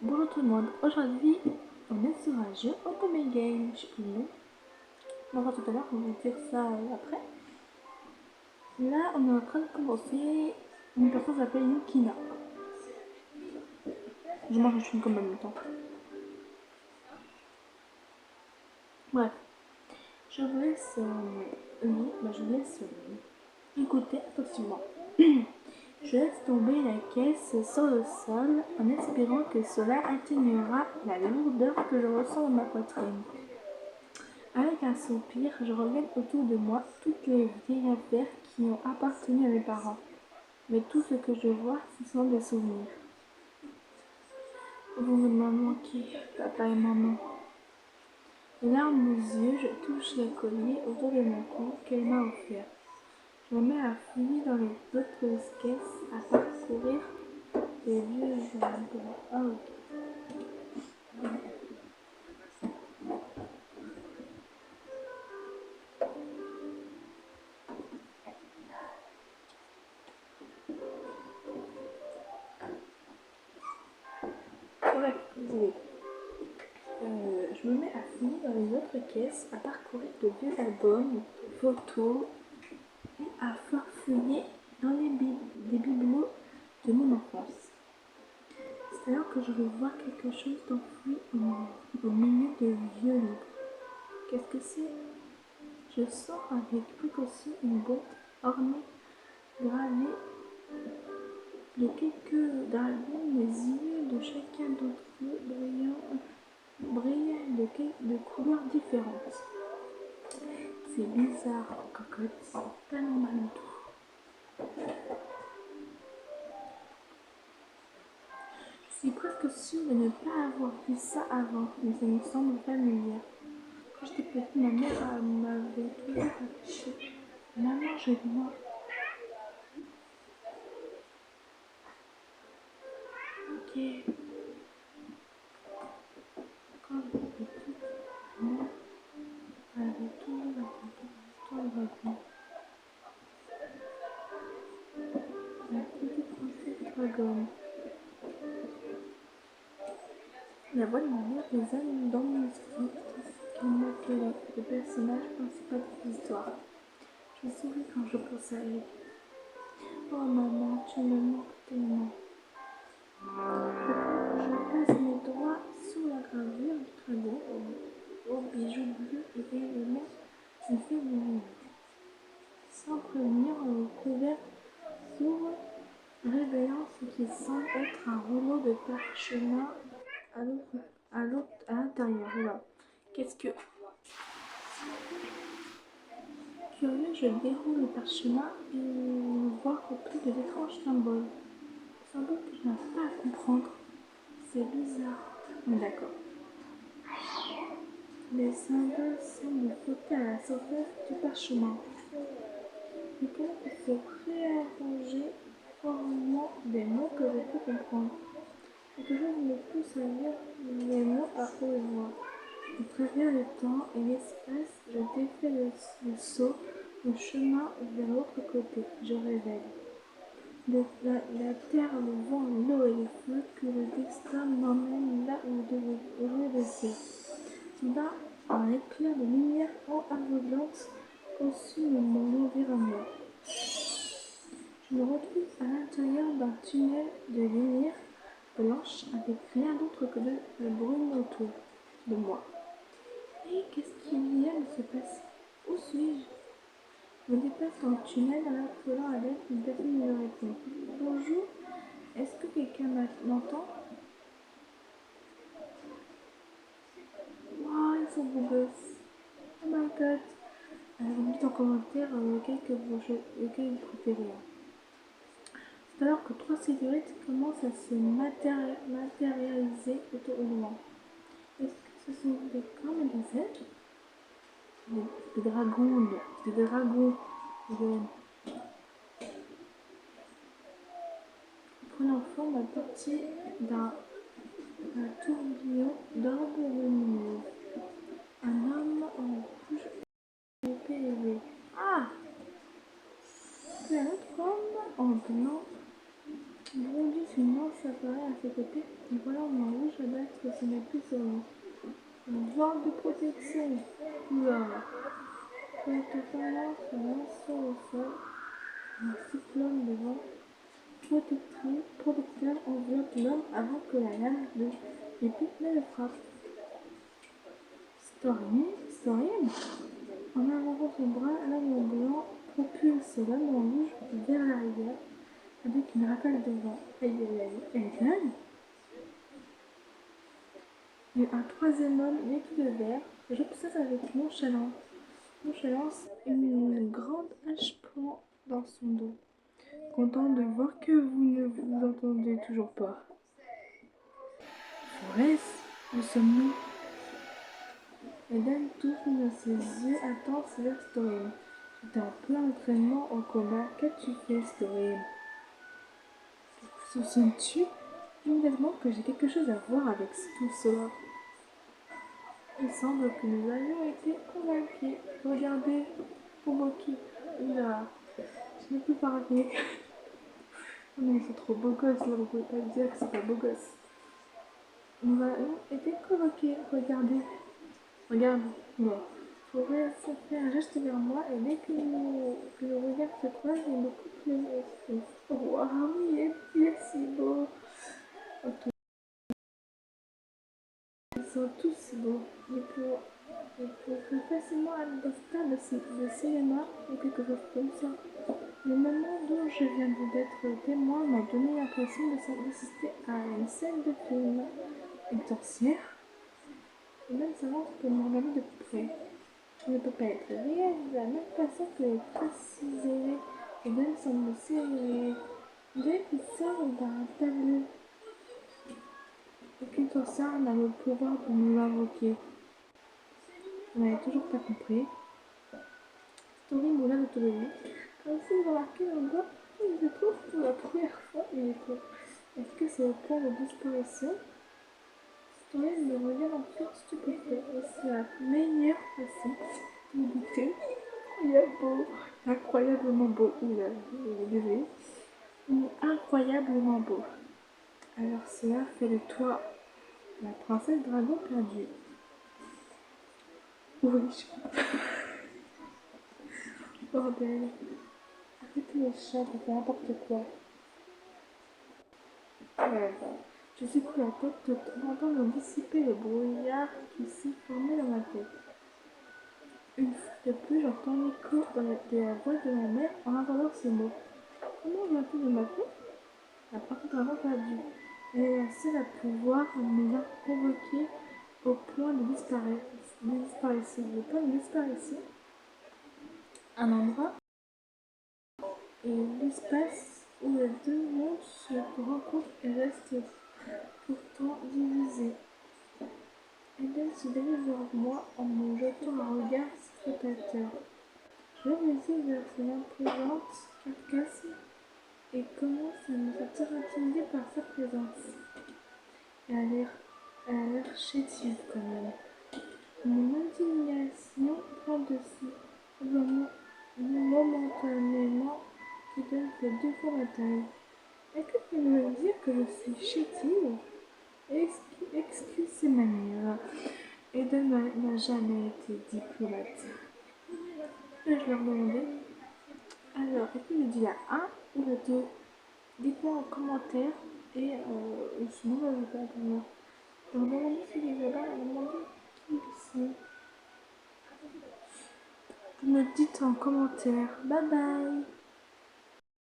Bonjour tout le monde, aujourd'hui on est sur un jeu Otome Game, je sais plus le nom. On va voir tout à l'heure, on va vous dire ça après. Là on est en train de commencer, une personne s'appelle Yukina. Je mange une comme en même temps. Bref, je vous laisse, écouter attentivement. Je laisse tomber la caisse sur le sol en espérant que cela atténuera la lourdeur que je ressens dans ma poitrine. Avec un soupir, je regarde autour de moi toutes les vieilles affaires qui ont appartenu à mes parents. Mais tout ce que je vois, ce sont des souvenirs. Vous me manquez, papa et maman. Les larmes aux yeux, je touche le collier autour de mon cou qu'elle m'a offert. Je me mets à fouiller dans les autres caisses, à parcourir les vieux journaux. Ah ok. Bref, désolé. Je me mets à fouiller dans les autres caisses, à parcourir de vieux albums, de photos, et à farfouiller dans des bibelots de mon enfance. C'est alors que je revois quelque chose d'enfoui au milieu de vieux livres. Qu'est-ce que c'est? Je sors avec précaution une boîte ornée, gravée de quelques dragons, les yeux de chacun d'entre eux brillaient de couleurs différentes. C'est bizarre, cocotte, c'est pas normal du tout. Je suis presque sûre de ne pas avoir vu ça avant, mais ça me semble familier. Quand j'étais petite, ma mère m'avait toujours affiché Maman, je moi. Ok. Quand j'étais petite, ma mère m'avait toujours raconté l'histoire de dragon. La petite princesse dragonne. La voix de ma mère résonne dans mon esprit, qu'elle m'appelait le personnage principal de l'histoire. Je souris quand je pense à elle. Oh maman, tu me manques tellement. Je passe mes doigts sous la gravure du dragon, aux bijoux bleus et éléments du fait de lumière. Sans prévenir, le couvert s'ouvre, révélant ce qui semble être un rouleau de parchemin à l'intérieur. Voilà. Qu'est-ce que... Curieux, je déroule le parchemin et vois rempli d'étranges symboles. Symboles que je n'arrive pas à comprendre. C'est bizarre. Mais d'accord. Les symboles semblent flotter à la surface du parchemin. Et comment ils se réarranger formant des mots que je peux comprendre. Quelque chose me pousse à lire les mots à haute voix. Je préviens le temps et l'espace, je défais le seau, le chemin vers l'autre côté. Je révèle. La terre, le vent, l'eau et le feu, que le destin m'emmène là où je devais laisser. Soudain, un éclair de lumière aveuglante consume mon environnement. Je me retrouve à l'intérieur d'un tunnel de lumière blanche avec rien d'autre que de la brume autour de moi. Et qu'est-ce qui vient de se passer? Où suis-je? Je me déplace dans le tunnel en appelant à l'aide, mais personne ne me répond. Bonjour, est-ce que quelqu'un m'entend? Wow, ils sont beaux gosses. Oh my god. Vous me dites en commentaire lequel vous préférez. C'est alors que trois silhouettes commencent à se matérialiser autour de moi. Est-ce que ce sont des cornes et des êtres? Des dragons, des dragons. Prenant forme à partir d'un tourbillon d'orbes lumineux. Un homme en rouge épais élevé. Ah! Puis un autre homme en blanc bondit une immense disparaît à ses côtés. Et voilà mon rouge à battre, ce n'est plus sur lui. Une vente de protection. Oula. Cette femme se lance sur le sol. Un cyclone de vent protecteur enveloppe l'homme avant que la lame de l'épée ne le frappe. Storim, en avançant son bras, l'homme blanc propulse l'homme en rouge vers l'arrière avec une rafale de vent. Aïe aïe aïe, elle gagne. Et un troisième homme vêtu de vert, j'observe avec nonchalance une grande hache pointe dans son dos. Content de voir que vous ne vous entendez toujours pas. Forest, où sommes-nous? Eden tourne ses yeux intenses vers Storim. J'étais en plein entraînement au combat. Qu'as-tu fait, Storim? Soupçonnes-tu immédiatement que j'ai quelque chose à voir avec tout cela? Il semble que nous avions été convaincus. Regardez, Pomoki. Oula, je ne peux pas parler. Non, ils sont trop beaux gosses, là, vous pouvez pas dire que c'est pas beau gosse. Nous avons été convoqués. Regardez. Regarde-moi. Forêt se fait un geste vers moi et dès que le regard se croise, il me coupe les yeux. Waouh, il est si beau. Ils sont tous si beaux. Il peut facilement aller dans un stade de cinéma ou quelque chose comme ça. Le moment dont je viens d'être témoin m'a donné l'impression d'assister à une scène de film. Une sorcière? Et même savoir que me regarder de plus près. Je ne peut pas être réel, de la même façon que les précisés et même semble serré. Dès qu'il sort d'un tableau, aucune sorcière n'a le pouvoir de nous l'invoquer. Vous n'avez toujours pas compris. Story moula d'autonomie. Comme si vous remarquez un doigt, je trouve pour la première fois, il est quoi? Est-ce que c'est au point de disparition? Story me regarde ensuite stupéfait. Et c'est la meilleure façon de goûter. Il est beau, incroyablement beau. Oula, désolé. Incroyablement beau. Alors cela fait de toi la princesse dragon perdue. Oui, bordel. Arrêtez les chats pour faire n'importe quoi. Je suis pris la tête d'entendre dissiper le brouillard qui s'est formé dans ma tête. Une fois de plus, j'entends l'écho de la voix de ma mère en entendant ces mots. Comment viens-tu de m'appeler? La princesse dragon perdue. Elle est la seule à pouvoir nous convoquer au point de disparition. Le point de disparition, un endroit et l'espace où les deux mondes se rencontrent et restent pourtant divisés. Eden se dirige vers moi en me jetant un regard scrutateur. Je me dis vers son imposante carcasse et commence à me sentir intimidée par sa présence. Elle a l'air chétive quand même. Mon indignation prend dessus, momentanément, qui donne fait 2 fois ma taille. Est-ce que tu veux me dire que je suis chétive? Excuse ses manières. Eden n'a jamais été diplomate. Je leur demandais, alors, est-ce que je dis la 1 ou la 2? Dites-moi en commentaire et sinon, je vais pas pour moi. Je leur demandais si les là, je leur demandais qui ils sont. Vous me dites en commentaire. Bye bye!